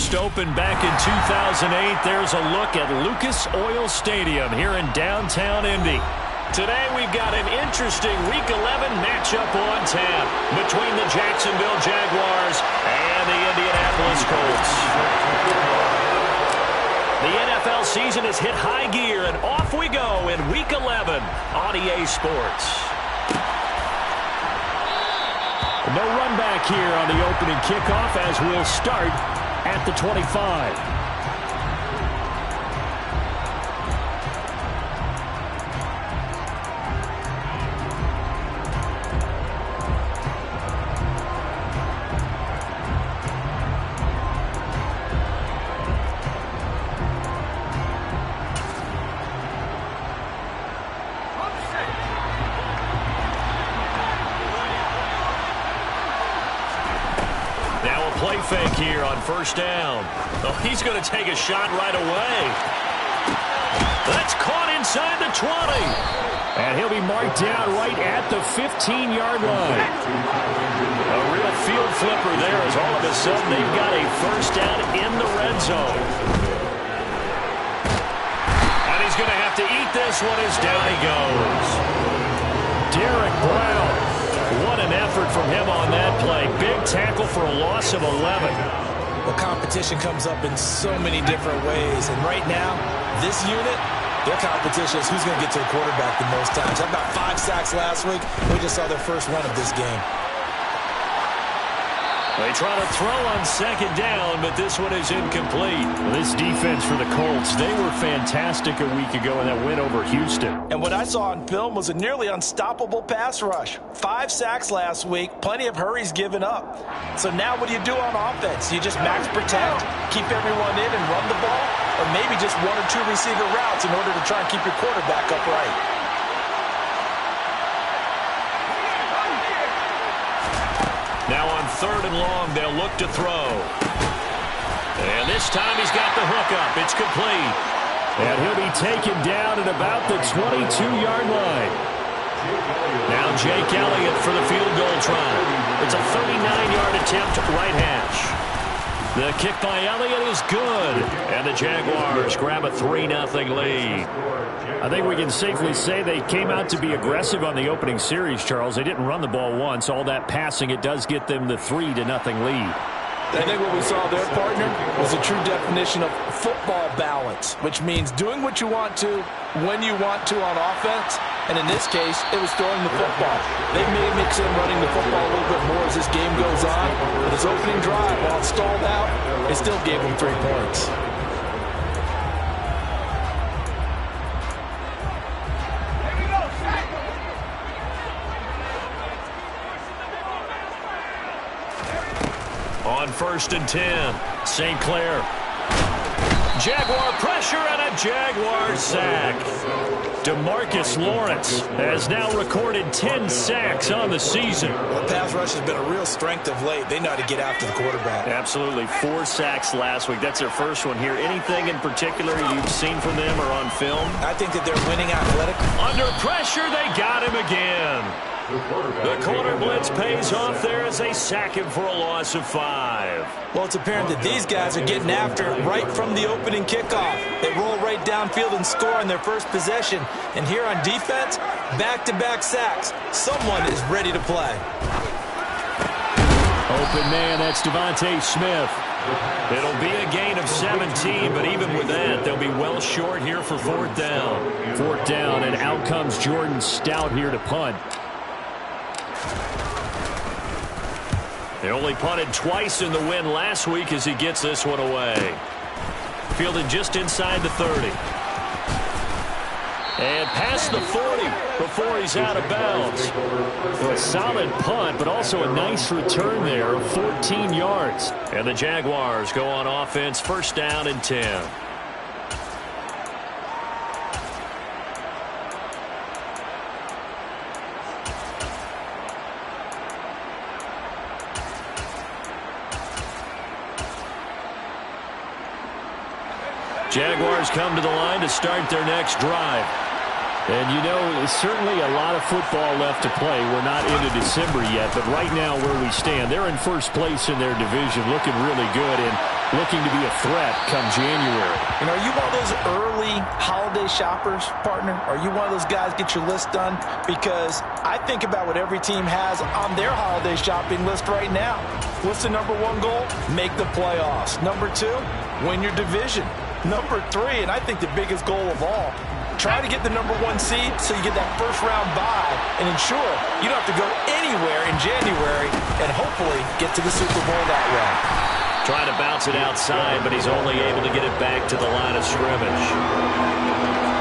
first opened back in 2008. There's a look at Lucas Oil Stadium here in downtown Indy. Today we've got an interesting Week 11 matchup on tap between the Jacksonville Jaguars and the Indianapolis Colts. The NFL season has hit high gear, and off we go in Week 11 on EA Sports. No run back here on the opening kickoff as we'll start at the 25. Play fake here on first down. Oh, he's going to take a shot right away. That's caught inside the 20. And he'll be marked down right at the 15-yard line. A real field flipper there as all of a sudden they've got a first down in the red zone. And he's going to have to eat this one as down he goes. Derek Brown. What an effort from him on that play. Big tackle for a loss of 11. Well, competition comes up in so many different ways. And right now, this unit, their competition is who's going to get to the quarterback the most times. How about 5 sacks last week? We just saw their first one of this game. They try to throw on second down, but this one is incomplete. This defense for the Colts, they were fantastic a week ago in that win over Houston. And what I saw on film was a nearly unstoppable pass rush. 5 sacks last week, plenty of hurries given up. So now what do you do on offense? You just max protect, keep everyone in and run the ball, or maybe just 1 or 2 receiver routes in order to try and keep your quarterback upright. Now on third and long, they'll look to throw. And this time he's got the hook up. It's complete. And he'll be taken down at about the 22-yard line. Now Jake Elliott for the field goal try. It's a 39-yard attempt right hash. The kick by Elliott is good. And the Jaguars grab a 3-0 lead. I think we can safely say they came out to be aggressive on the opening series, Charles. They didn't run the ball once. All that passing, it does get them the 3-0 lead. I think what we saw there, partner, was a true definition of football balance, which means doing what you want to, when you want to on offense. And in this case, it was throwing the football. They may mix in running the football a little bit more as this game goes on. But his opening drive, while it stalled out, it still gave him 3 points. On 1st and 10, St. Clair. Jaguar pressure and a Jaguar sack. DeMarcus Lawrence has now recorded 10 sacks on the season. The pass rush has been a real strength of late. They know how to get after the quarterback. Absolutely. 4 sacks last week. That's their first one here. Anything in particular you've seen from them or on film? I think that they're winning athletic. Under pressure, they got him again. The corner blitz pays off there as they sack him for a loss of 5. Well, it's apparent that these guys are getting after it right from the opening kickoff. They roll right downfield and score on their first possession. And here on defense, back-to-back sacks. Someone is ready to play. Open man, that's Devontae Smith. It'll be a gain of 17, but even with that, they'll be well short here for 4th down. 4th down, and out comes Jordan Stout here to punt. They only punted twice in the win last week as he gets this one away. Fielded just inside the 30. And past the 40 before he's out of bounds. Well, a solid punt, but also a nice return there of 14 yards. And the Jaguars go on offense, 1st down and 10. Jaguars come to the line to start their next drive. And, you know, there's certainly a lot of football left to play. We're not into December yet, but right now where we stand, they're in first place in their division, looking really good. And looking to be a threat come January. And are you one of those early holiday shoppers, partner? Are you one of those guys get your list done? Because I think about what every team has on their holiday shopping list right now. What's the number one goal? Make the playoffs. Number two, win your division. Number three, and I think the biggest goal of all, try to get the number one seed so you get that first round bye and ensure you don't have to go anywhere in January and hopefully get to the Super Bowl that way. Trying to bounce it outside, but he's only able to get it back to the line of scrimmage.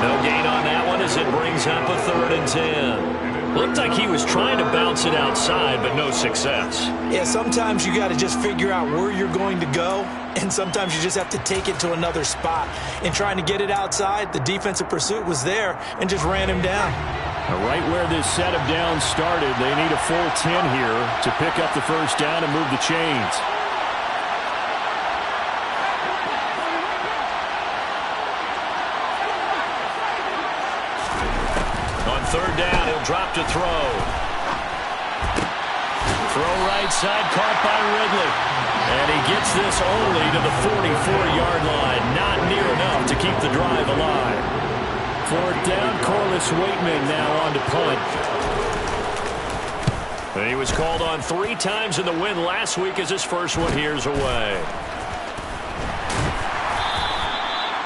No gain on that one as it brings up a 3rd and 10. Looked like he was trying to bounce it outside, but no success. Yeah, sometimes you got to just figure out where you're going to go, and sometimes you just have to take it to another spot. In trying to get it outside, the defensive pursuit was there and just ran him down. Right where this set of downs started, they need a full 10 here to pick up the first down and move the chains. On 3rd down, he'll drop to throw. Throw right side, caught by Ridley. And he gets this only to the 44-yard line. Not near enough to keep the drive alive. 4th down, Corliss Waitman now on to punt. And he was called on 3 times in the win last week as his first one here's away.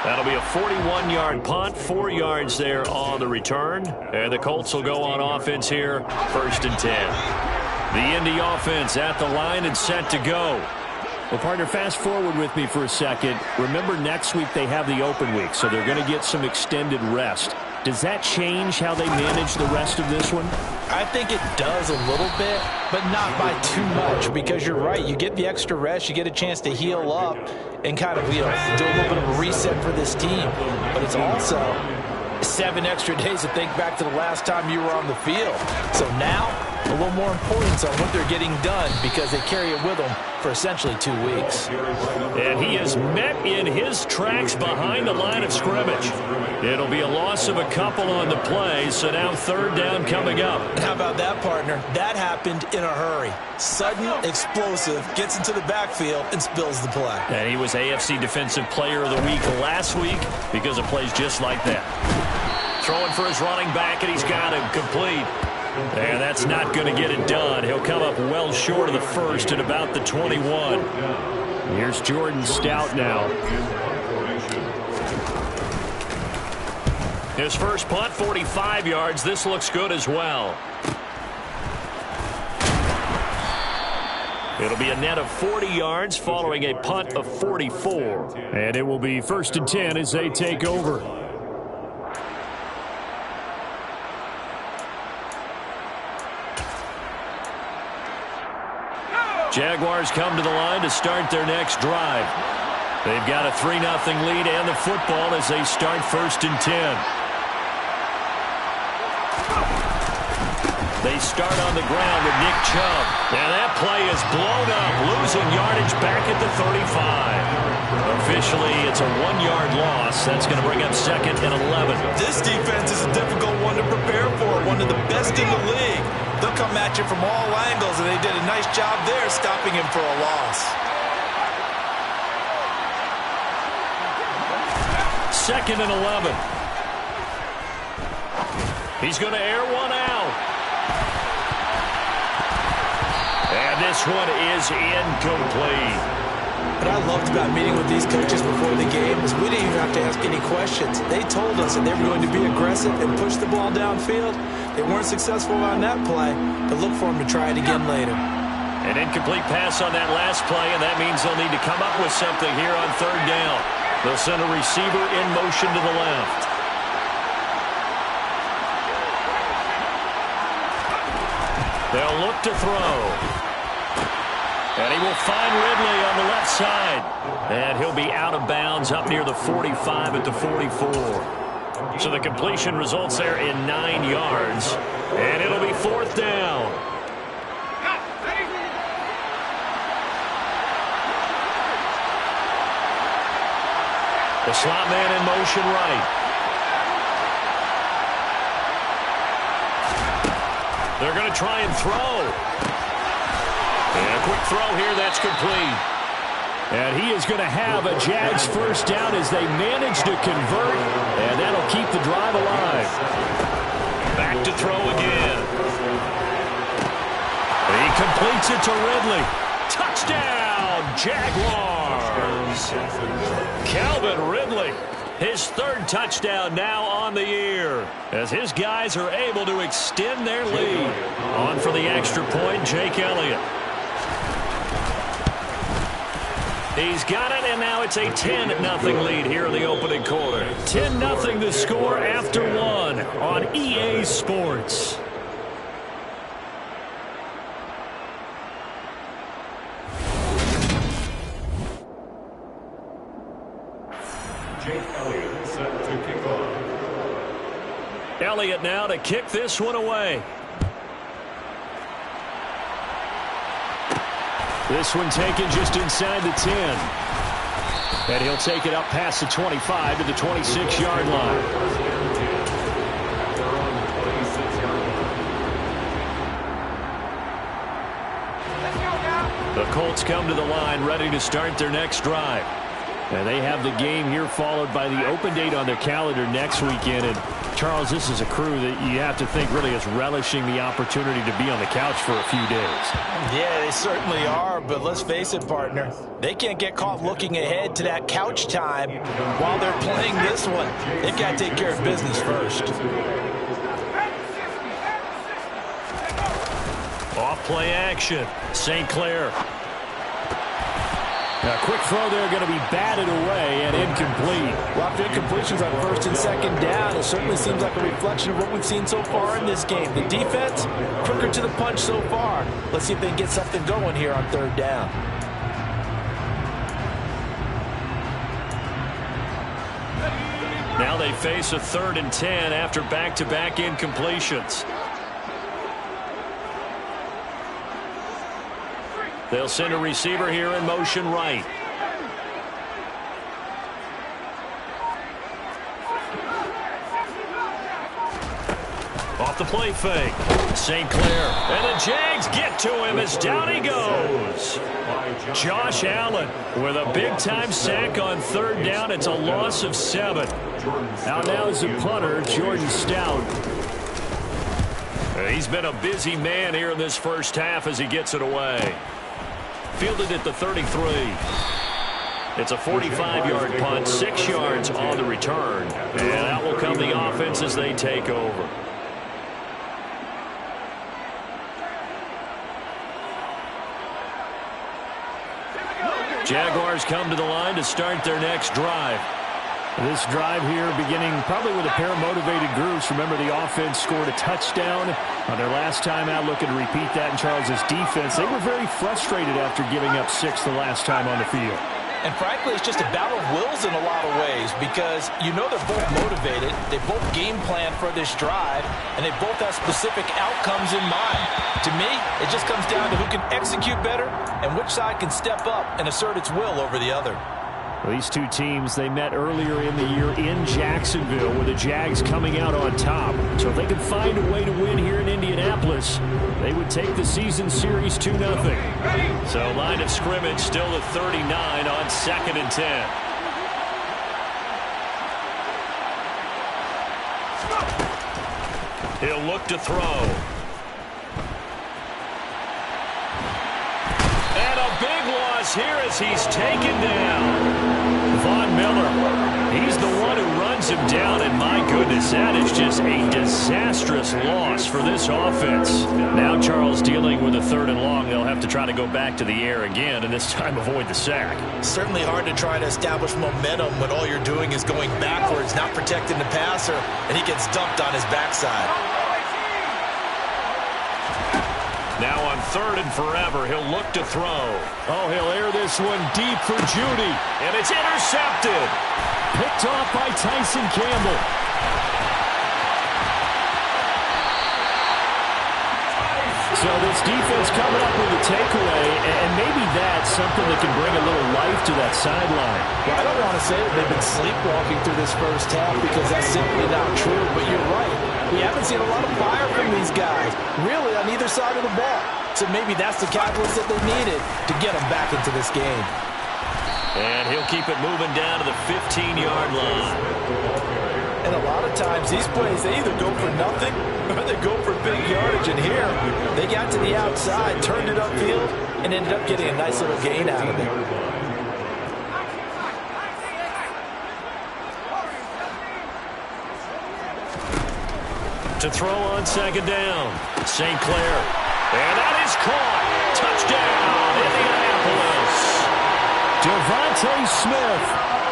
That'll be a 41-yard punt, 4 yards there on the return. And the Colts will go on offense here, 1st and 10. The Indy offense at the line and set to go. Well, partner, fast forward with me for a second. Remember, next week they have the open week, so they're going to get some extended rest. Does that change how they manage the rest of this one? I think it does a little bit, but not by too much, because you're right. You get the extra rest. You get a chance to heal up and kind of, do a little bit of a reset for this team. But it's also 7 extra days to think back to the last time you were on the field. So now, a little more importance on what they're getting done because they carry it with them for essentially 2 weeks. And he is met in his tracks behind the line of scrimmage. It'll be a loss of a couple on the play, so now 3rd down coming up. How about that, partner? That happened in a hurry. Sudden, explosive, gets into the backfield and spills the play. And he was AFC Defensive Player of the Week last week because of plays just like that. Throwing for his running back, and he's got him complete. And that's not going to get it done. He'll come up well short of the first at about the 21. Here's Jordan Stout now. His first punt, 45 yards. This looks good as well. It'll be a net of 40 yards following a punt of 44. And it will be 1st and 10 as they take over. Jaguars come to the line to start their next drive. They've got a 3-0 lead and the football as they start 1st and 10. They start on the ground with Nick Chubb. And that play is blown up, losing yardage back at the 35. Officially, it's a 1-yard loss. That's going to bring up 2nd and 11. This defense is a difficult one to prepare for, one of the best in the league. They'll come at you from all angles, and they did a nice job there stopping him for a loss. 2nd and 11. He's going to air one out. And this one is incomplete. What I loved about meeting with these coaches before the game is we didn't even have to ask any questions. They told us that they were going to be aggressive and push the ball downfield. They weren't successful on that play, but look for them to try it again later. An incomplete pass on that last play, and that means they'll need to come up with something here on 3rd down. They'll send a receiver in motion to the left. They'll look to throw. And he will find Ridley on the left side. And he'll be out of bounds up near the 45 at the 44. So the completion results there in 9 yards. And it'll be 4th down. The slot man in motion right. They're going to try and throw. And a quick throw here, that's complete. And he is going to have a Jags first down as they manage to convert, and that'll keep the drive alive. Back to throw again. He completes it to Ridley. Touchdown, Jaguars. Calvin Ridley, his third touchdown now on the year, as his guys are able to extend their lead. On for the extra point, Jake Elliott. He's got it, and now it's a 10-0 lead here in the opening quarter. 10-0 the score after one on EA Sports. Jake Elliott set to kick off. Elliott now to kick this one away. This one taken just inside the 10. And he'll take it up past the 25 to the 26-yard line. The Colts come to the line ready to start their next drive. And they have the game here followed by the open date on their calendar next weekend. And Charles, this is a crew that you have to think really is relishing the opportunity to be on the couch for a few days. Yeah, they certainly are, but let's face it, partner. They can't get caught looking ahead to that couch time while they're playing this one. They've got to take care of business first. Off play action. St. Clair. A quick throw there going to be batted away and incomplete. Lots of incompletions on first and second down. It certainly seems like a reflection of what we've seen so far in this game. The defense, quicker to the punch so far. Let's see if they can get something going here on third down. Now they face a 3rd and 10 after back-to-back incompletions. They'll send a receiver here in motion right. Off the play fake. St. Clair. And the Jags get to him as down he goes. Josh Allen with a big-time sack on 3rd down. It's a loss of 7. Out now is the punter, Jordan Stout. He's been a busy man here in this first half as he gets it away. Fielded at the 33. It's a 45-yard punt, 6 yards on the return. And out will come the offense as they take over. Jaguars come to the line to start their next drive. This drive here beginning probably with a pair of motivated groups. Remember, the offense scored a touchdown on their last time out, looking to repeat that in Charles's defense. They were very frustrated after giving up 6 the last time on the field. And frankly, it's just a battle of wills in a lot of ways because you know they're both motivated. They both game plan for this drive, and they both have specific outcomes in mind. To me, it just comes down to who can execute better and which side can step up and assert its will over the other. Well, these two teams, they met earlier in the year in Jacksonville with the Jags coming out on top. So if they could find a way to win here in Indianapolis, they would take the season series 2-0. So line of scrimmage still at 39 on 2nd and 10. He'll look to throw. And a big loss here as he's taken down. Von Miller, he's the one who runs him down, and my goodness, that is just a disastrous loss for this offense. Now Charles dealing with a 3rd and long. They'll have to try to go back to the air again, and this time avoid the sack. Certainly hard to try to establish momentum when all you're doing is going backwards, not protecting the passer, and he gets dumped on his backside. Now on 3rd and forever, he'll look to throw. Oh, he'll air this one deep for Judy. And it's intercepted. Picked off by Tyson Campbell. So this defense coming up with a takeaway, and maybe that's something that can bring a little life to that sideline. Well, I don't want to say that they've been sleepwalking through this first half because that's simply not true, but you're right. We haven't seen a lot of fire from these guys, really, on either side of the ball. So maybe that's the catalyst that they needed to get them back into this game. And he'll keep it moving down to the 15-yard line. And a lot of times, these plays, they either go for nothing or they go for big yardage. And here, they got to the outside, turned it upfield, and ended up getting a nice little gain out of it. To throw on second down, St. Clair. And that is caught. Touchdown, Indianapolis. Devontae Smith,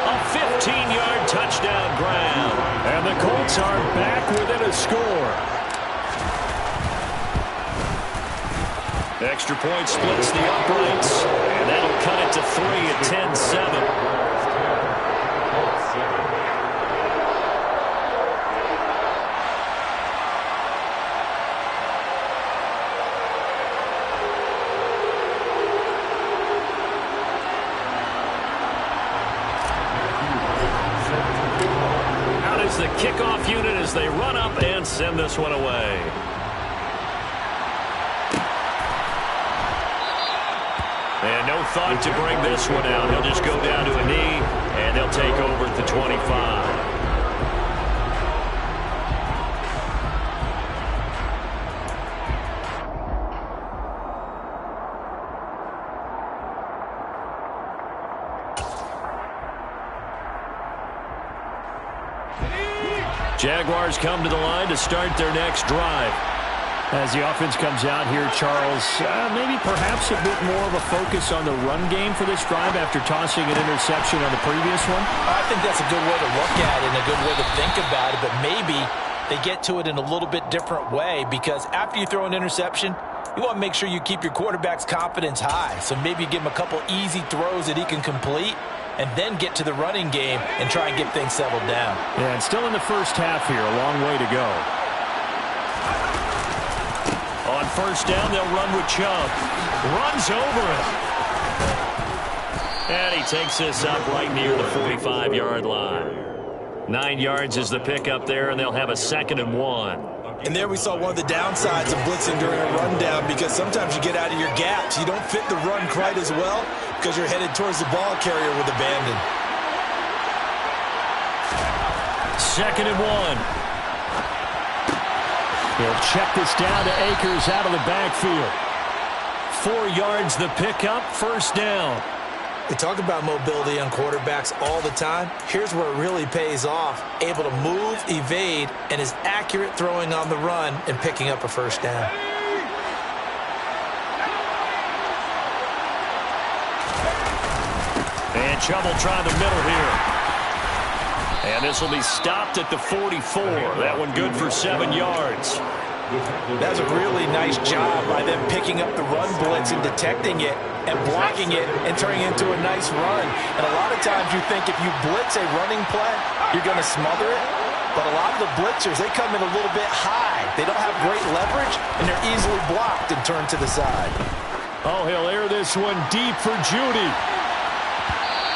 a 15-yard touchdown grab. And the Colts are back within a score. Extra point splits the uprights, and that'll cut it to 3 at 10-7. The kickoff unit as they run up and send this one away. And no thought to bring this one out. He'll just go down to a knee, and they'll take over at the 25. Jaguars come to the line to start their next drive. As the offense comes out here, Charles, maybe perhaps a bit more of a focus on the run game for this drive after tossing an interception on the previous one? I think that's a good way to look at it and a good way to think about it, but maybe they get to it in a little bit different way, because after you throw an interception, you want to make sure you keep your quarterback's confidence high. So maybe you give him a couple easy throws that he can complete, and then get to the running game and try and get things settled down. Yeah, and still in the first half here, a long way to go. On first down, they'll run with Chubb. Runs over it. And he takes this up right near the 45-yard line. 9 yards is the pickup there, and they'll have a 2nd and 1. And there we saw one of the downsides of blitzing during a rundown, because sometimes you get out of your gaps. You don't fit the run quite as well because you're headed towards the ball carrier with abandon. 2nd and 1. He'll check this down to Akers out of the backfield. 4 yards the pickup, first down. We talk about mobility on quarterbacks all the time. Here's where it really pays off. Able to move, evade, and is accurate throwing on the run and picking up a first down. And Chubb will try the middle here. And this will be stopped at the 44. That one good for 7 yards. That's a really nice job by them picking up the run blitz and detecting it and blocking it and turning it into a nice run. And a lot of times you think if you blitz a running play, you're going to smother it. But a lot of the blitzers, they come in a little bit high. They don't have great leverage, and they're easily blocked and turned to the side. Oh, he'll air this one deep for Judy.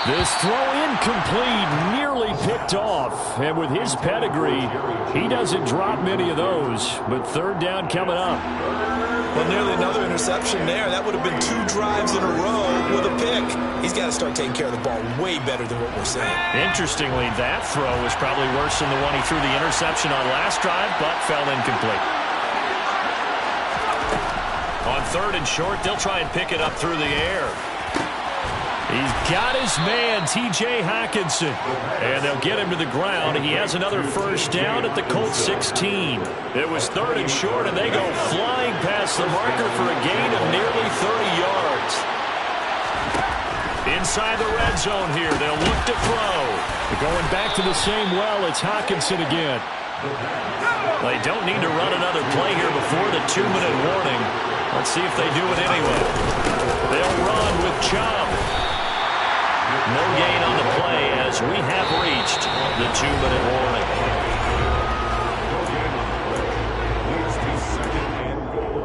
This throw incomplete, nearly picked off. And with his pedigree, he doesn't drop many of those. But third down coming up. Well, nearly another interception there. That would have been 2 drives in a row with a pick. He's got to start taking care of the ball way better than what we're saying. Interestingly, that throw was probably worse than the one he threw the interception on last drive, but fell incomplete. On 3rd and short, they'll try and pick it up through the air. He's got his man, T.J. Hockenson. And they'll get him to the ground. He has another first down at the Colts 16. It was 3rd and short, and they go flying past the marker for a gain of nearly 30 yards. Inside the red zone here, they'll look to throw. They're going back to the same well. It's Hockenson again. They don't need to run another play here before the 2-minute warning. Let's see if they do it anyway. They'll run with Chubb. No gain on the play as we have reached the 2-minute warning. Leads to 2nd and goal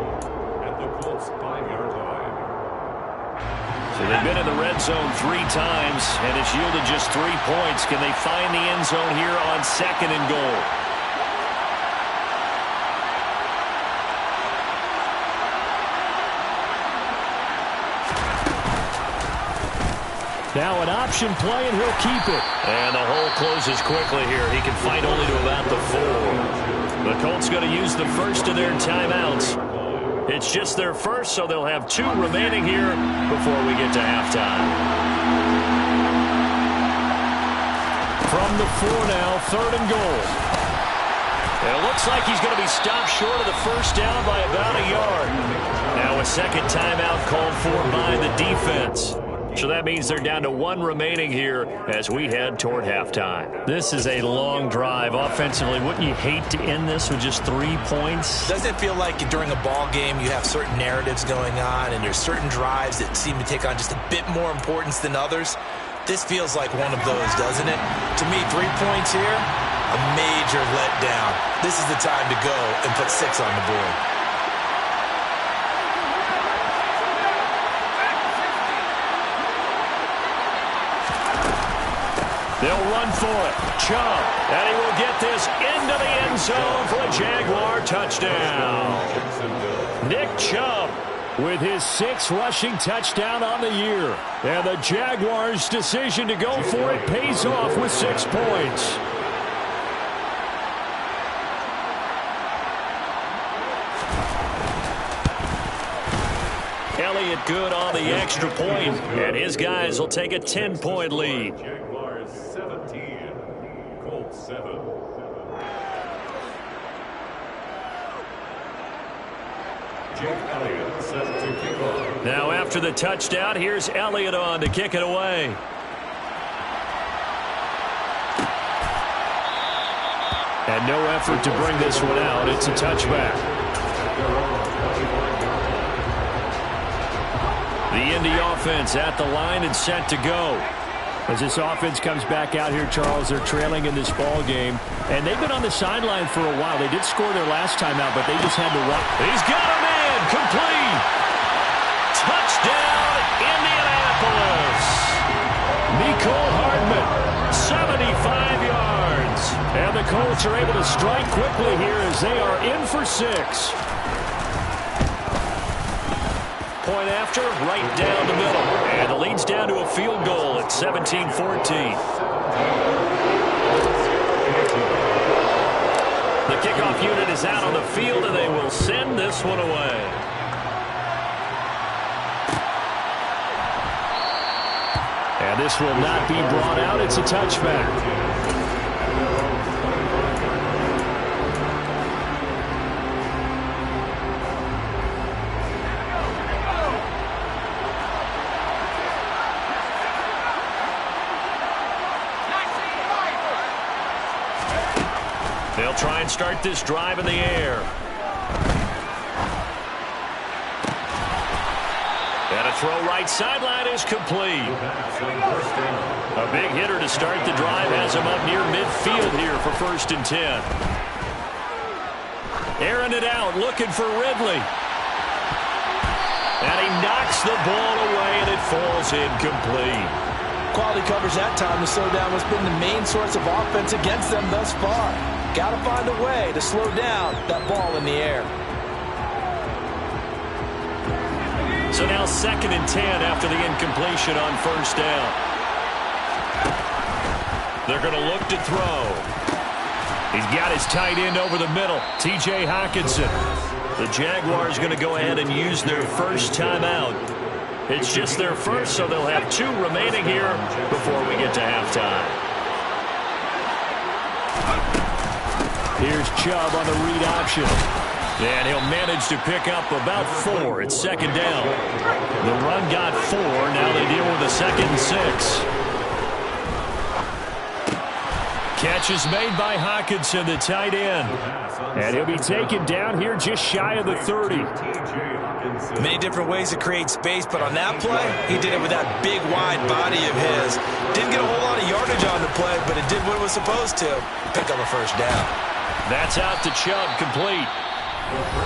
at the Colts 5-yard line. So they've been in the red zone 3 times, and it's yielded just 3 points. Can they find the end zone here on 2nd and goal? Now an option play, and he'll keep it. And the hole closes quickly here. He can fight only to about the 4. The Colts going to use the first of their timeouts. It's just their first, so they'll have 2 remaining here before we get to halftime. From the 4 now, 3rd and goal. It looks like he's going to be stopped short of the first down by about a yard. Now a second timeout called for by the defense. So that means they're down to 1 remaining here as we head toward halftime. This is a long drive offensively. Wouldn't you hate to end this with just 3 points? Doesn't it feel like during a ball game you have certain narratives going on and there's certain drives that seem to take on just a bit more importance than others? This feels like one of those, doesn't it? To me, 3 points here, a major letdown. This is the time to go and put 6 on the board. They'll run for it. Chubb. And he will get this into the end zone for a Jaguar touchdown. Nick Chubb with his 6th rushing touchdown on the year. And the Jaguars' decision to go for it pays off with 6 points. Elliott good on the extra point, and his guys will take a 10-point lead. Jaguars 17, Colts 7. Jake Elliott set to kick off. Now after the touchdown, here's Elliott on to kick it away. And no effort to bring this one out. It's a touchback. The Indy offense at the line and set to go. As this offense comes back out here, Charles, they're trailing in this ball game. And they've been on the sideline for a while. They did score their last time out, but they just had to run. He's got a man. Complete. Touchdown, Indianapolis. Nicole Hardman, 75 yards. And the Colts are able to strike quickly here as they are in for 6. Point after, right down the middle. And the lead's down to a field goal at 17-14. The kickoff unit is out on the field, and they will send this one away. And this will not be brought out. It's a touchback. They'll try and start this drive in the air. And a throw right sideline is complete. A big hitter to start the drive has him up near midfield here for 1st and 10. Airing it out, looking for Ridley. And he knocks the ball away, and it falls incomplete. Quality coverage that time to slow down what's been the main source of offense against them thus far. Got to find a way to slow down that ball in the air. So now 2nd and 10 after the incompletion on 1st down. They're going to look to throw. He's got his tight end over the middle, T.J. Hockenson. The Jaguars going to go ahead and use their first timeout. It's just their first, so they'll have 2 remaining here before we get to halftime. Here's Chubb on the read option. And he'll manage to pick up about 4. It's 2nd down. The run got 4. Now they deal with a 2nd and 6. Catch is made by Hockenson, the tight end. And he'll be taken down here just shy of the 30. Many different ways to create space, but on that play, he did it with that big, wide body of his. Didn't get a whole lot of yardage on the play, but it did what it was supposed to. Pick up a 1st down. That's out to Chubb, complete.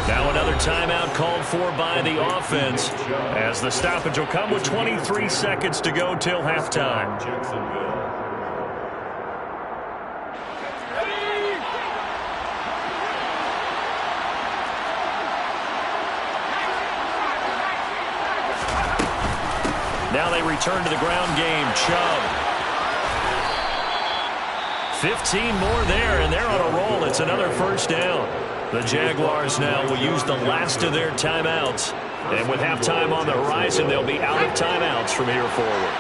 Now another timeout called for by the offense, as the stoppage will come with 23 seconds to go till halftime. Now Now they return to the ground game. Chubb. 15 more there, and they're on a roll. It's another first down. The Jaguars now will use the last of their timeouts. And with halftime on the horizon, they'll be out of timeouts from here forward.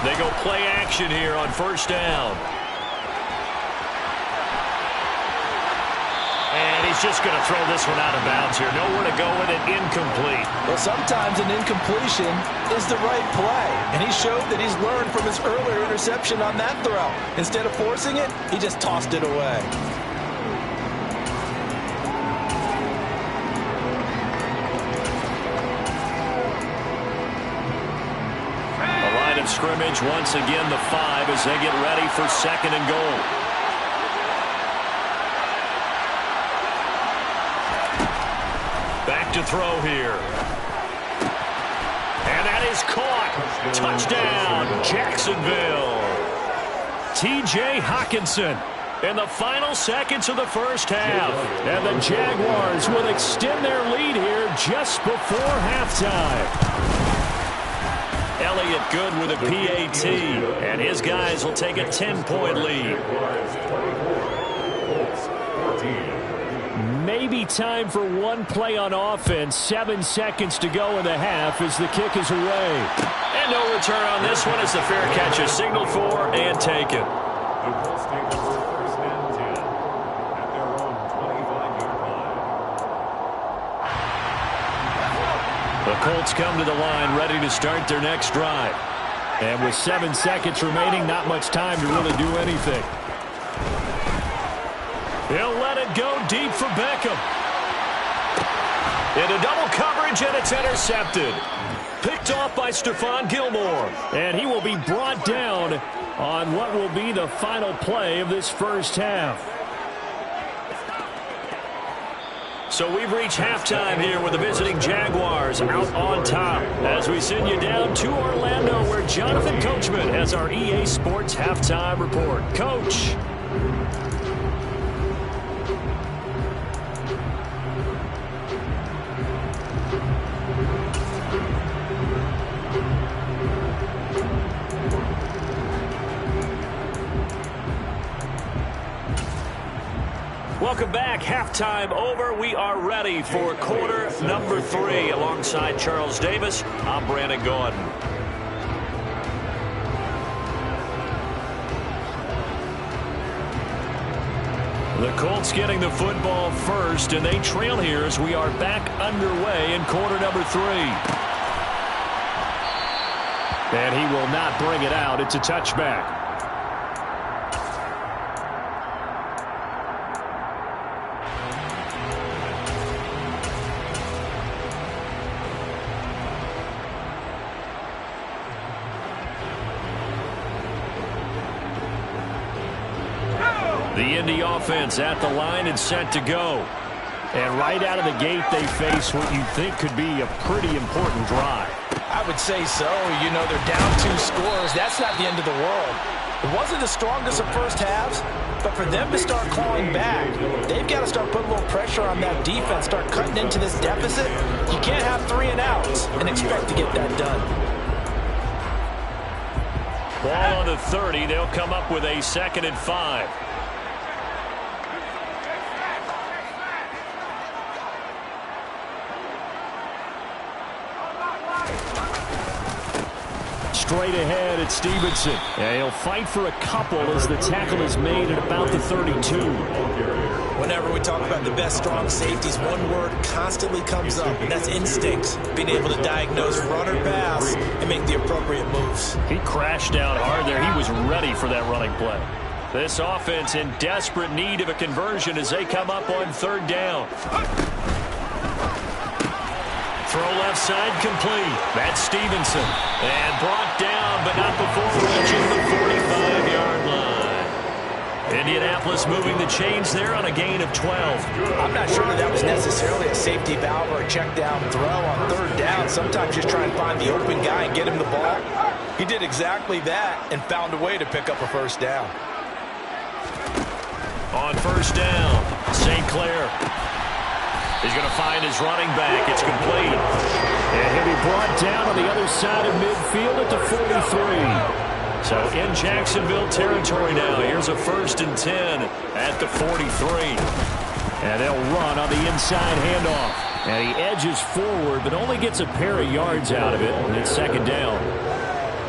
They go play action here on first down. And he's just going to throw this one out of bounds here. Nowhere to go with it. Incomplete. Well, sometimes an incompletion is the right play. And he showed that he's learned from his earlier interception on that throw. Instead of forcing it, he just tossed it away. A line of scrimmage once again, the 5 as they get ready for second and goal. Back to throw here. And that is caught. Touchdown, Jacksonville. T.J. Hockenson in the final seconds of the first half. And the Jaguars will extend their lead here just before halftime. Elliott good with a PAT. And his guys will take a 10-point lead. Maybe time for one play on offense. 7 seconds to go in the half as the kick is away. And no return on this one as the fair catch is signaled for and taken. The Colts take the first and 10 at their own 25-yard line. The Colts come to the line ready to start their next drive. And with 7 seconds remaining, not much time to really do anything. He'll let it go deep for Beckham. Into double coverage, and it's intercepted. Picked off by Stephon Gilmore. And he will be brought down on what will be the final play of this first half. So we've reached halftime here with the visiting Jaguars out on top. As we send you down to Orlando, where Jonathan Coachman has our EA Sports halftime report. Coach. Welcome back. Halftime over. We are ready for quarter number 3. Alongside Charles Davis, I'm Brandon Gordon. The Colts getting the football first, and they trail here as we are back underway in quarter number 3. And he will not bring it out. It's a touchback. The Indy offense at the line and set to go. And right out of the gate, they face what you think could be a pretty important drive. I would say so. You know, they're down 2 scores. That's not the end of the world. It wasn't the strongest of first halves, but for them to start clawing back, they've got to start putting a little pressure on that defense, start cutting into this deficit. You can't have 3 and outs and expect to get that done. Ball on the 30. They'll come up with a 2nd and 5. Straight ahead at Stevenson. And he'll fight for a couple as the tackle is made at about the 32. Whenever we talk about the best strong safeties, one word constantly comes up, and that's instincts. Being able to diagnose run or pass and make the appropriate moves. He crashed down hard there. He was ready for that running play. This offense in desperate need of a conversion as they come up on 3rd down. Throw left side complete. That's Stevenson. And brought down, but not before reaching the 45-yard line. Indianapolis moving the chains there on a gain of 12. I'm not sure that was necessarily a safety valve or a check down throw on 3rd down. Sometimes just try and find the open guy and get him the ball. He did exactly that and found a way to pick up a 1st down. On 1st down, St. Clair. He's going to find his running back. It's complete. And he'll be brought down on the other side of midfield at the 43. So in Jacksonville territory now. Here's a 1st and 10 at the 43. And they'll run on the inside handoff. And he edges forward, but only gets a pair of yards out of it. And it's 2nd down.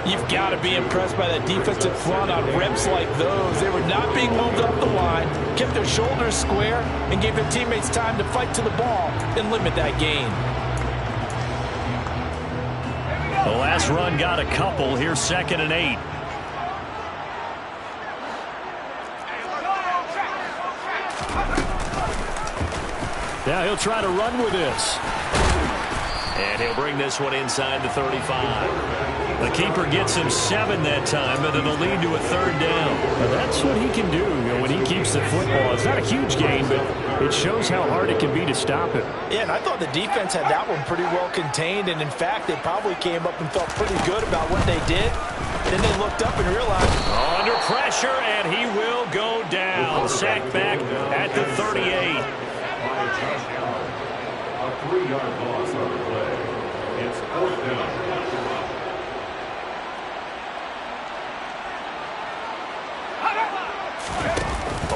You've got to be impressed by that defensive front on reps like those. They were not being moved up the line, kept their shoulders square, and gave their teammates time to fight to the ball and limit that gain. The last run got a couple. Here's 2nd and 8. Now he'll try to run with this. And he'll bring this one inside the 35. The keeper gets him 7 that time, but it'll lead to a 3rd down. Well, that's what he can do, when he keeps the football. It's not a huge gain, but it shows how hard it can be to stop him. Yeah, and I thought the defense had that one pretty well contained, and in fact, they probably came up and felt pretty good about what they did. Then they looked up and realized. Under pressure, and he will go down. Sacked back at the 38. A 3-yard loss on the play. It's 4th down.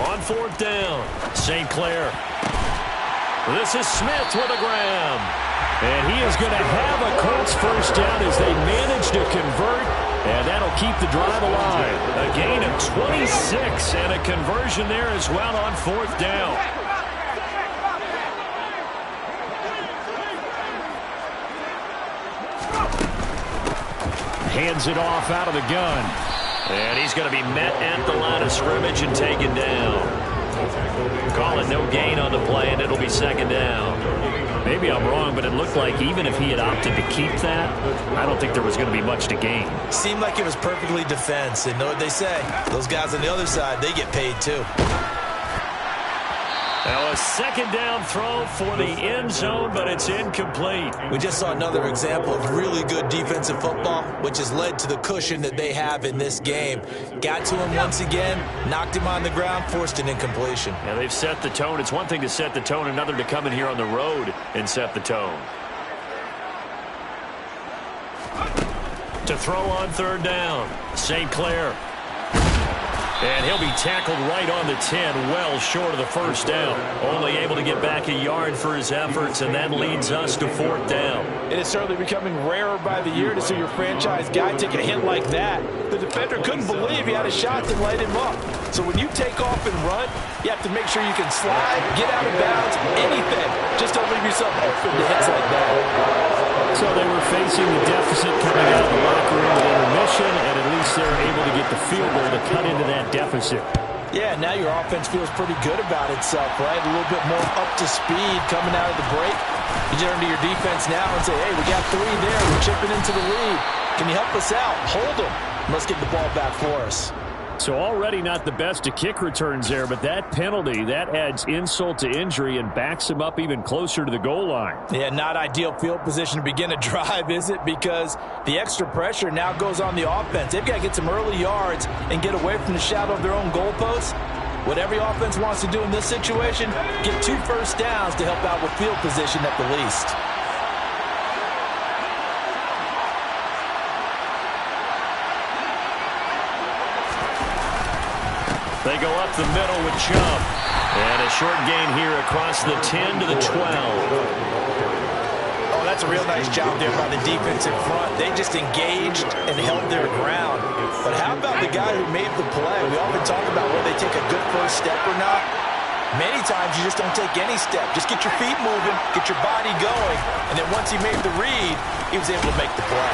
On 4th down, St. Clair. This is Smith with a grab. And he is going to have a Colts 1st down as they manage to convert, and that'll keep the drive alive. A gain of 26 and a conversion there as well on 4th down. Hands it off out of the gun. And he's going to be met at the line of scrimmage and taken down. Call it no gain on the play, and it'll be 2nd down. Maybe I'm wrong, but it looked like even if he had opted to keep that, I don't think there was going to be much to gain. Seemed like it was perfectly defense. And know what they say? Those guys on the other side, they get paid too. Now a 2nd down throw for the end zone, but it's incomplete. We just saw another example of really good defensive football, which has led to the cushion that they have in this game. Got to him once again, knocked him on the ground, forced an incompletion. Yeah, they've set the tone. It's one thing to set the tone, another to come in here on the road and set the tone. To throw on 3rd down, St. Clair. And he'll be tackled right on the 10, well short of the 1st down. Only able to get back a yard for his efforts, and that leads us to 4th down. It is certainly becoming rarer by the year to see your franchise guy take a hit like that. The defender couldn't believe he had a shot to light him up. So when you take off and run, you have to make sure you can slide, get out of bounds, anything. Just don't leave yourself open to hits like that. So they were facing the deficit coming out of the locker room at intermission, and at least they were able to get the field goal to cut into that deficit. Yeah, now your offense feels pretty good about itself, right? A little bit more up to speed coming out of the break. You turn to your defense now and say, hey, we got 3 there. We're chipping into the lead. Can you help us out? Hold them. Let's get the ball back for us. So already not the best of kick returns there, but that penalty, that adds insult to injury and backs him up even closer to the goal line. Yeah, not ideal field position to begin a drive, is it? Because the extra pressure now goes on the offense. They've got to get some early yards and get away from the shadow of their own goalposts. What every offense wants to do in this situation, get 2 first downs to help out with field position at the least. They go up the middle with Chubb. And a short gain here across the 10 to the 12. Oh, that's a real nice job there by the defensive front. They just engaged and held their ground. But how about the guy who made the play? We often talk about whether they take a good first step or not. Many times you just don't take any step. Just get your feet moving, get your body going. And then once he made the read, he was able to make the play.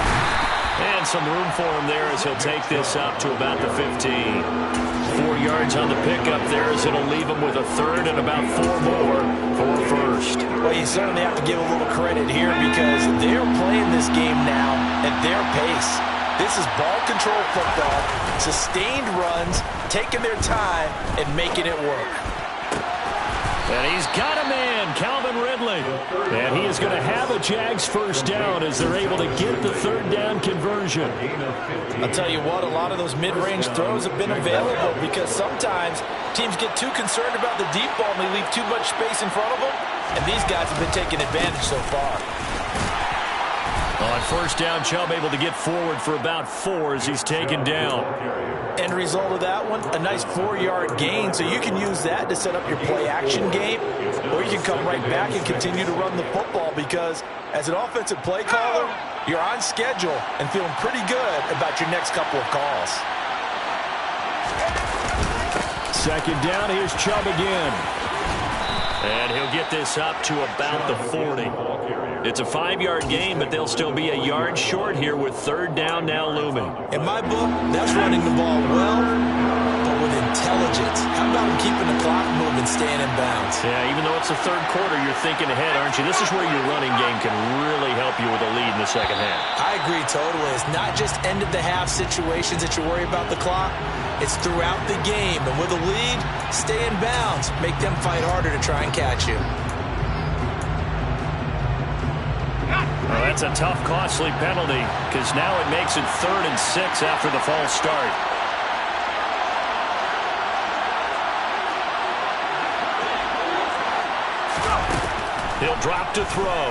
And some room for him there as he'll take this up to about the 15. 4 yards on the pickup there as it'll leave him with a 3rd and about 4 more for a 1st. Well, you certainly have to give a little credit here because they're playing this game now at their pace. This is ball control football, sustained runs, taking their time and making it work. And he's got a man, Calvin Ridley. And he is going to have a Jags 1st down as they're able to get the 3rd down conversion. I'll tell you what, a lot of those mid-range throws have been available because sometimes teams get too concerned about the deep ball and they leave too much space in front of them. and these guys have been taking advantage so far. On first down, Chubb able to get forward for about 4 as he's taken down. End result of that one, a nice 4-yard gain, so you can use that to set up your play-action game, or you can come right back and continue to run the football because as an offensive play caller, you're on schedule and feeling pretty good about your next couple of calls. Second down, here's Chubb again. And he'll get this up to about the 40. It's a 5-yard gain, but they'll still be a yard short here with third down now looming. In my book, that's running the ball well, but with intelligence. How about keeping the clock moving, staying in bounds? Yeah, even though it's the third quarter, you're thinking ahead, aren't you? This is where your running game can really help you with a lead in the second half. I agree totally. It's not just end-of-the-half situations that you worry about the clock. It's throughout the game. And with a lead, stay in bounds. Make them fight harder to try and catch you. Well, that's a tough, costly penalty because now it makes it 3rd and 6 after the false start. He'll drop to throw.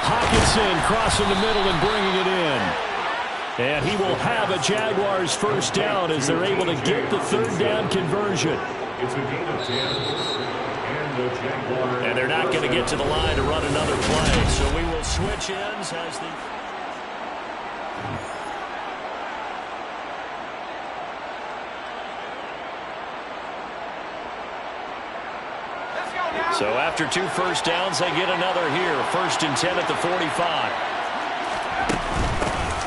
Hawkinson crossing the middle and bringing it in. And he will have a Jaguars first down as they're able to get the third down conversion. It's a gain of 10. And they're not going to get to the line to run another play. So we will switch ends as the... So after 2 first downs, they get another here. 1st and 10 at the 45.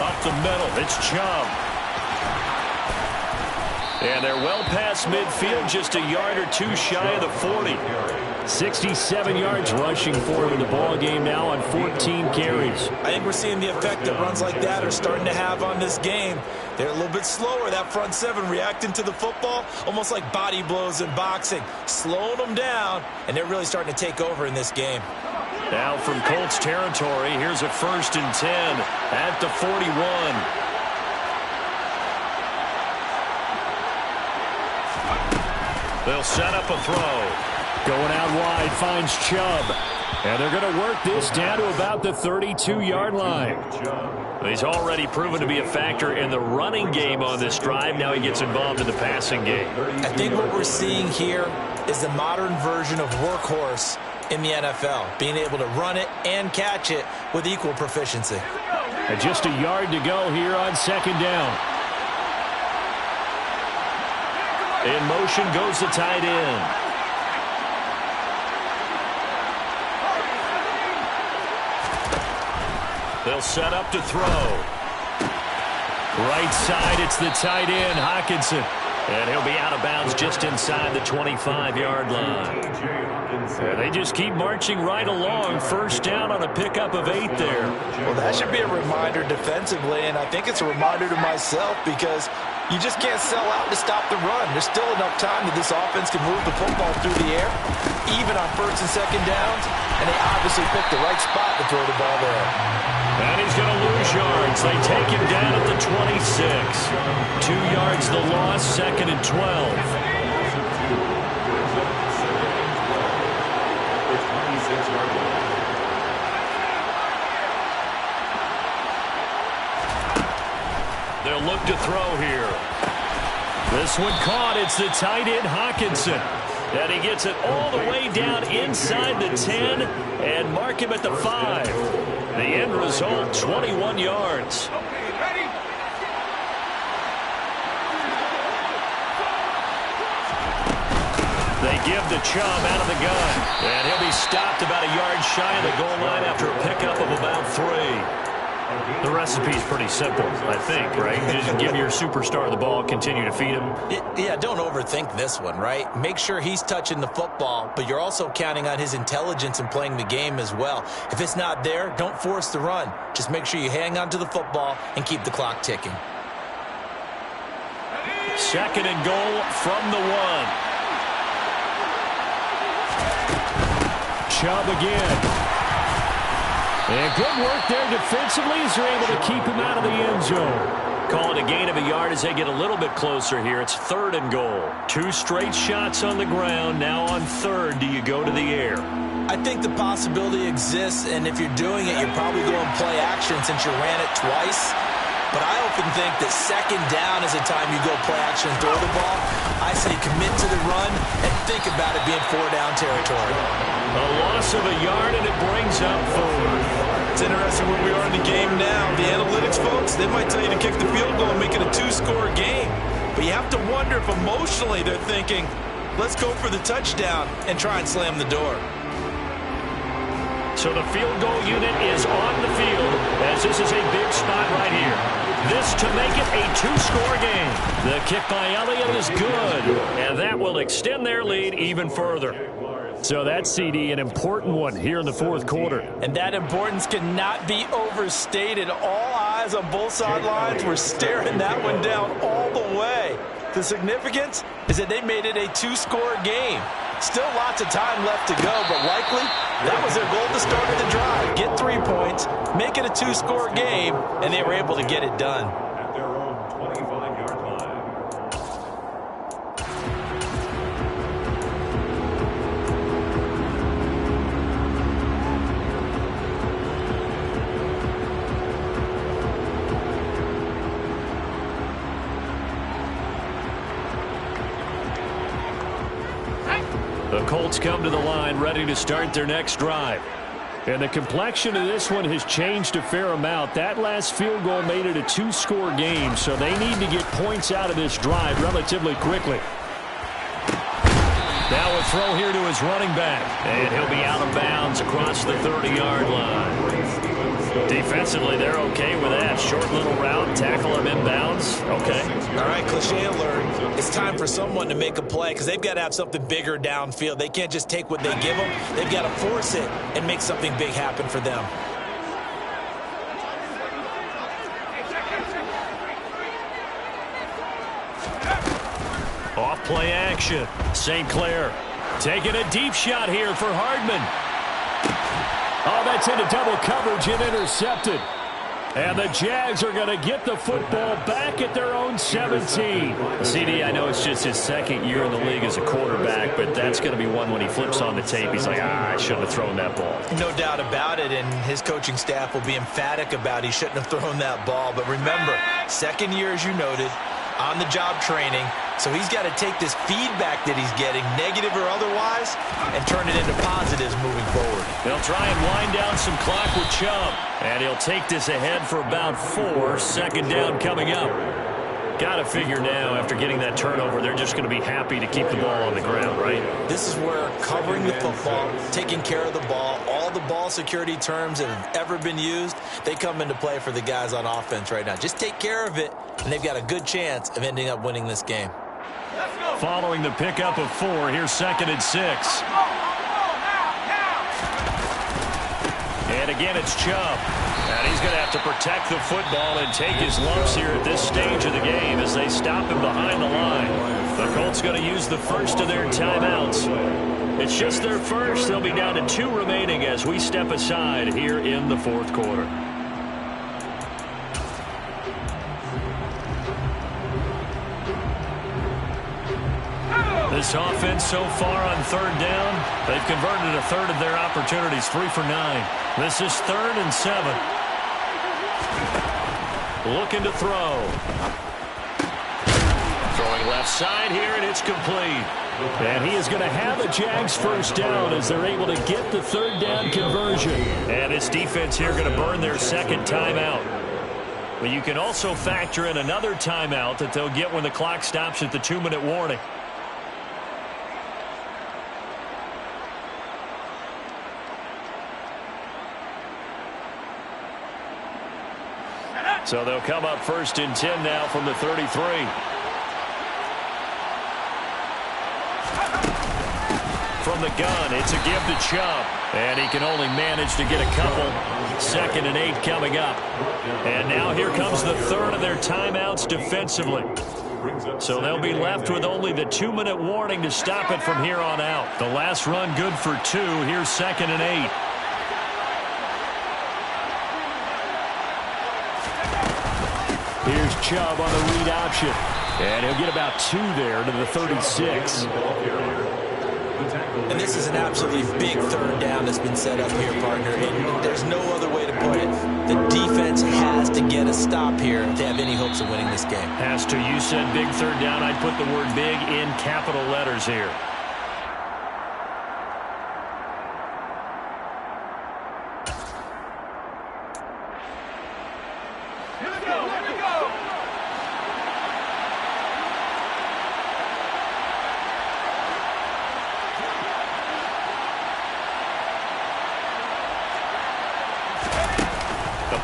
Up the middle, it's Chubb. And they're well past midfield, just a yard or 2 shy of the 40. 67 yards rushing for him in the ball game now on 14 carries. I think we're seeing the effect that runs like that are starting to have on this game. They're a little bit slower, that front 7 reacting to the football, almost like body blows in boxing, slowing them down, and they're really starting to take over in this game. Now from Colts territory, here's a 1st and 10 at the 41. They'll set up a throw. Going out wide, finds Chubb. And they're going to work this down to about the 32-yard line. He's already proven to be a factor in the running game on this drive. Now he gets involved in the passing game. I think what we're seeing here is the modern version of workhorse in the NFL, being able to run it and catch it with equal proficiency. And just a yard to go here on 2nd down. In motion goes the tight end. They'll set up to throw. Right side, it's the tight end, Hawkinson. And he'll be out of bounds just inside the 25-yard line. And they just keep marching right along. First down on a pickup of 8 there. Well, that should be a reminder defensively, and I think it's a reminder to myself because you just can't sell out to stop the run. There's still enough time that this offense can move the football through the air, even on 1st and 2nd downs, and they obviously picked the right spot to throw the ball there. And he's going to lose yards. They take him down at the 26. 2 yards the loss, 2nd and 12. They'll look to throw here. This one caught. It's the tight end, Hawkinson. And he gets it all the way down inside the 10 and mark him at the 5. The end result, 21 yards. They give the Chubb out of the gun. And he'll be stopped about a yard shy of the goal line after a pickup of about 3. The recipe's pretty simple, I think, right? Just give your superstar the ball, continue to feed him. Yeah, don't overthink this one, right? Make sure he's touching the football, but you're also counting on his intelligence in playing the game as well. If it's not there, don't force the run. Just make sure you hang on to the football and keep the clock ticking. 2nd and goal from the 1. Chubb again. And good work there defensively as they're able to keep him out of the end zone. Call it a gain of a yard as they get a little bit closer here. It's 3rd and goal. 2 straight shots on the ground. Now on 3rd, do you go to the air? I think the possibility exists, and if you're doing it, you're probably going play action since you ran it twice. But I often think that 2nd down is the time you go play action and throw the ball. I say commit to the run and think about it being 4-down territory. A loss of a yard, and it brings up 4. It's interesting where we are in the game now. The analytics folks, they might tell you to kick the field goal and make it a 2-score game. But you have to wonder if emotionally they're thinking, let's go for the touchdown and try and slam the door. So the field goal unit is on the field as this is a big spot right here. This to make it a 2-score game. The kick by Elliott is good, and that will extend their lead even further. So that's, CD, an important one here in the 4th quarter. And that importance cannot be overstated. All eyes on both sidelines were staring that one down all the way. The significance is that they made it a 2-score game. Still lots of time left to go, but likely that was their goal to start the drive. Get 3 points, make it a 2-score game, and they were able to get it done. At their own 25-yard line. The Colts come to the line ready to start their next drive. And the complexion of this one has changed a fair amount. That last field goal made it a 2-score game, so they need to get points out of this drive relatively quickly. Now a throw here to his running back. And he'll be out of bounds across the 30-yard line. Defensively, they're okay with that. Short little route, tackle him inbounds. Okay. All right, cliche alert. It's time for someone to make a play because they've got to have something bigger downfield. They can't just take what they give them. They've got to force it and make something big happen for them. Off play action. St. Clair taking a deep shot here for Hardman. Oh, that's into double coverage and intercepted. And the Jags are going to get the football back at their own 17. CD, I know it's just his 2nd year in the league as a quarterback, but that's going to be one when he flips on the tape. He's like, I shouldn't have thrown that ball. No doubt about it, and his coaching staff will be emphatic about he shouldn't have thrown that ball. But remember, 2nd year, as you noted, on-the-job training. So he's got to take this feedback that he's getting, negative or otherwise, and turn it into positives moving forward. They'll try and wind down some clock with Chubb. And he'll take this ahead for about 4. 2nd down coming up. Got to figure now, after getting that turnover, they're just going to be happy to keep the ball on the ground, right? This is where covering the football, taking care of the ball, all the ball security terms that have ever been used, they come into play for the guys on offense right now. Just take care of it, and they've got a good chance of ending up winning this game. Following the pickup of 4, here's 2nd and 6. And again, it's Chubb. And he's going to have to protect the football and take his lumps here at this stage of the game as they stop him behind the line. The Colts going to use the first of their timeouts. It's just their first. They'll be down to 2 remaining as we step aside here in the 4th quarter. This offense so far on 3rd down, they've converted a 1/3 of their opportunities, 3 for 9. This is 3rd and 7. Looking to throw. Throwing left side here, and it's complete. And he is going to have a Jags 1st down as they're able to get the 3rd down conversion. And this defense here going to burn their 2nd timeout. But you can also factor in another timeout that they'll get when the clock stops at the 2-minute warning. So they'll come up 1st and 10 now from the 33. From the gun, it's a give to Chubb. And he can only manage to get a couple. 2nd and 8 coming up. And now here comes the 3rd of their timeouts defensively. So they'll be left with only the 2-minute warning to stop it from here on out. The last run good for 2. Here's 2nd and 8. Here's Chubb on the read option. And he'll get about 2 there to the 36. And this is an absolutely big third down that's been set up here, partner. And there's no other way to put it. The defense has to get a stop here to have any hopes of winning this game. Has to. You said big third down. I'd put the word big in capital letters here.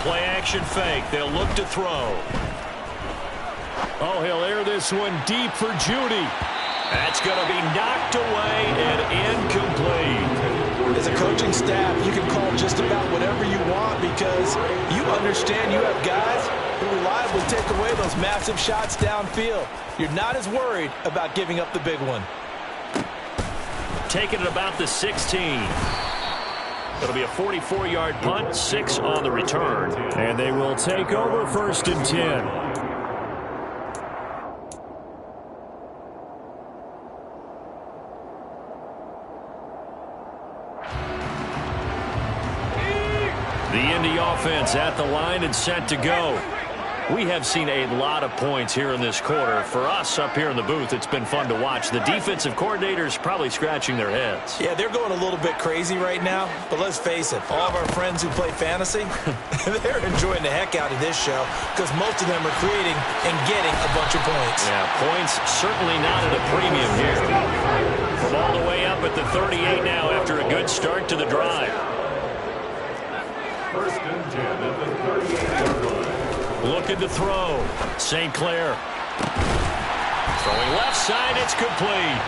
Play action fake. They'll look to throw. Oh, he'll air this one deep for Judy. That's going to be knocked away and incomplete. As a coaching staff, you can call just about whatever you want because you understand you have guys who reliably take away those massive shots downfield. You're not as worried about giving up the big one. Taking it about the 16. It'll be a 44-yard punt, 6 on the return. And they will take over 1st and 10. The Indy offense at the line and set to go. We have seen a lot of points here in this quarter. For us up here in the booth, it's been fun to watch. The defensive coordinators probably scratching their heads. Yeah, they're going a little bit crazy right now. But let's face it, all of our friends who play fantasy, they're enjoying the heck out of this show because most of them are creating and getting a bunch of points. Yeah, points certainly not at a premium here. From all the way up at the 38 now after a good start to the drive. 1st and 10 at the 38-yard line. Looking to throw. St. Clair. Throwing left side, it's complete.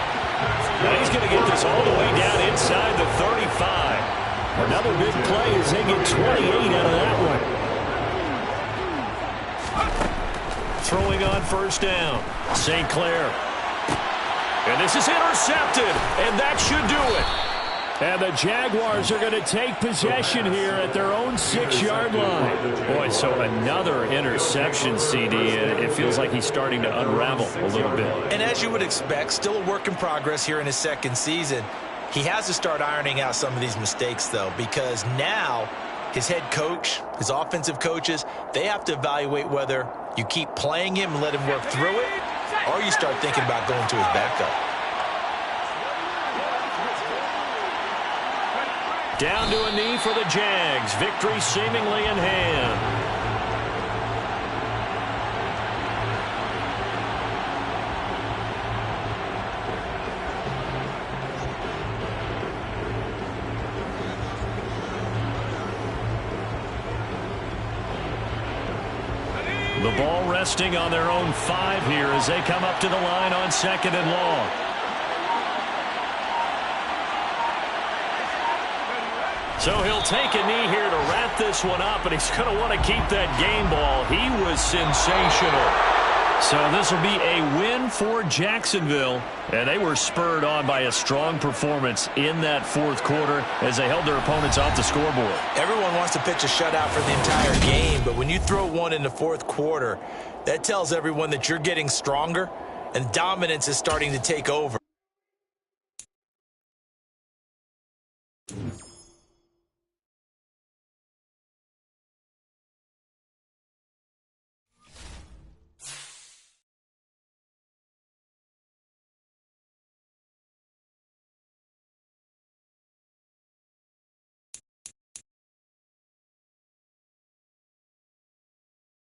Now he's going to get this all the way down inside the 35. Another big play as they get 28 out of that one. Throwing on 1st down. St. Clair. And this is intercepted, and that should do it. And the Jaguars are going to take possession here at their own 6-yard line. Boy, so another interception, CD. It feels like he's starting to unravel a little bit. And as you would expect, still a work in progress here in his 2nd season. He has to start ironing out some of these mistakes, though, because now his head coach, his offensive coaches, they have to evaluate whether you keep playing him and let him work through it, or you start thinking about going to his backup. Down to a knee for the Jags. Victory seemingly in hand. The ball resting on their own 5 here as they come up to the line on 2nd and long. So he'll take a knee here to wrap this one up, and he's going to want to keep that game ball. He was sensational. So this will be a win for Jacksonville, and they were spurred on by a strong performance in that 4th quarter as they held their opponents off the scoreboard. Everyone wants to pitch a shutout for the entire game, but when you throw one in the 4th quarter, that tells everyone that you're getting stronger, and dominance is starting to take over.